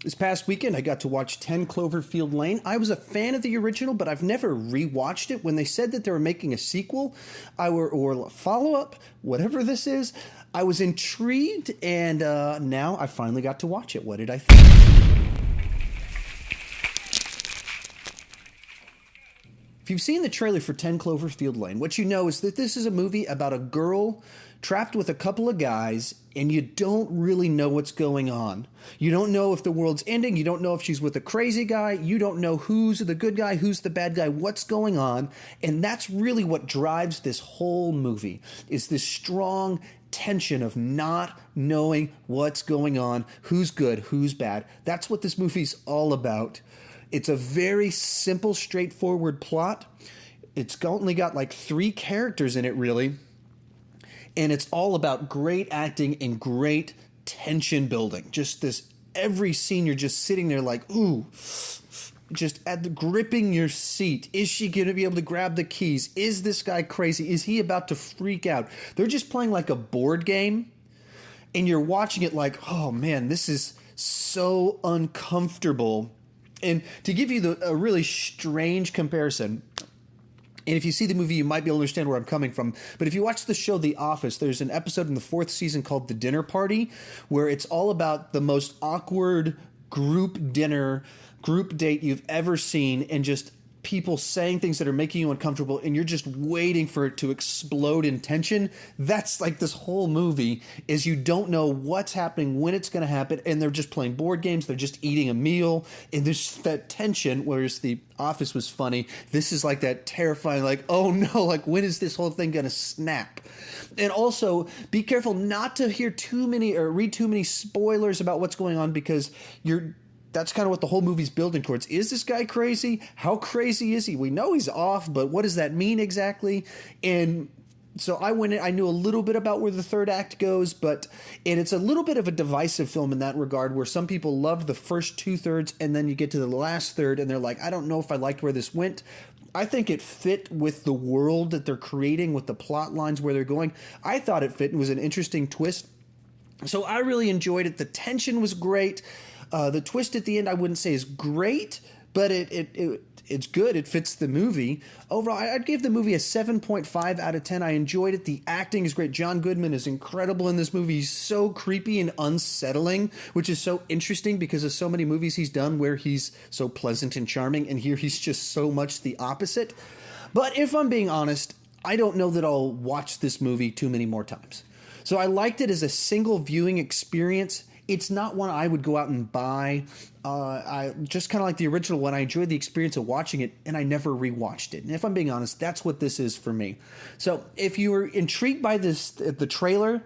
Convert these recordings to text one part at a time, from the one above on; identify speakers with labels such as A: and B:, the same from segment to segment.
A: This past weekend, I got to watch 10 Cloverfield Lane. I was a fan of the original, but I've never rewatched it. When they said that they were making a sequel or follow-up, whatever this is, I was intrigued, and now I finally got to watch it. What did I think? If you've seen the trailer for 10 Cloverfield Lane, what you know is that this is a movie about a girl trapped with a couple of guys, and you don't really know what's going on. You don't know if the world's ending. You don't know if she's with a crazy guy. You don't know who's the good guy, who's the bad guy, what's going on. And that's really what drives this whole movie, is this strong tension of not knowing what's going on, who's good, who's bad. That's what this movie's all about. It's a very simple, straightforward plot. It's only got like 3 characters in it, really. And it's all about great acting and great tension building. Just this, every scene you're just sitting there like, ooh, just gripping your seat. Is she going to be able to grab the keys? Is this guy crazy? Is he about to freak out? They're just playing like a board game. And you're watching it like, oh man, this is so uncomfortable. And to give you a really strange comparison, and if you see the movie, you might be able to understand where I'm coming from. But if you watch the show The Office, there's an episode in the 4th season called The Dinner Party, where it's all about the most awkward group dinner, group date you've ever seen, and just people saying things that are making you uncomfortable, and you're just waiting for it to explode in tension. That's like this whole movie, is you don't know what's happening, when it's going to happen, and they're just playing board games, they're just eating a meal, and there's that tension, whereas The Office was funny. This is like that terrifying, like, oh no, like when is this whole thing going to snap? And also, be careful not to hear too many or read too many spoilers about what's going on, because that's kind of what the whole movie's building towards. Is this guy crazy? How crazy is he? We know he's off, but what does that mean exactly? And so I went in, I knew a little bit about where the third act goes, and it's a little bit of a divisive film in that regard, where some people loved the first 2/3, and then you get to the last third, and they're like, I don't know if I liked where this went. I think it fit with the world that they're creating, with the plot lines where they're going. I thought it fit and was an interesting twist. So I really enjoyed it. The tension was great. The twist at the end, I wouldn't say is great, but it's good. It fits the movie. Overall, I'd give the movie a 7.5 out of 10. I enjoyed it. The acting is great. John Goodman is incredible in this movie. He's so creepy and unsettling, which is so interesting because of so many movies he's done where he's so pleasant and charming, and here he's just so much the opposite. But if I'm being honest, I don't know that I'll watch this movie too many more times. So I liked it as a single viewing experience. It's not one I would go out and buy. I just kind of like the original one. I enjoyed the experience of watching it, and I never rewatched it. And if I'm being honest, that's what this is for me. So if you were intrigued by the trailer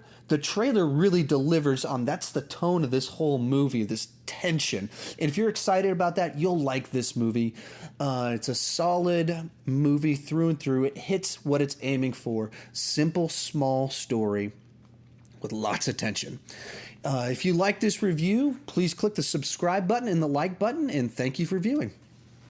A: really delivers on. That's the tone of this whole movie, this tension. And if you're excited about that, you'll like this movie. It's a solid movie through and through. It hits what it's aiming for. Simple, small story with lots of tension. If you like this review, please click the subscribe button and the like button, and thank you for viewing.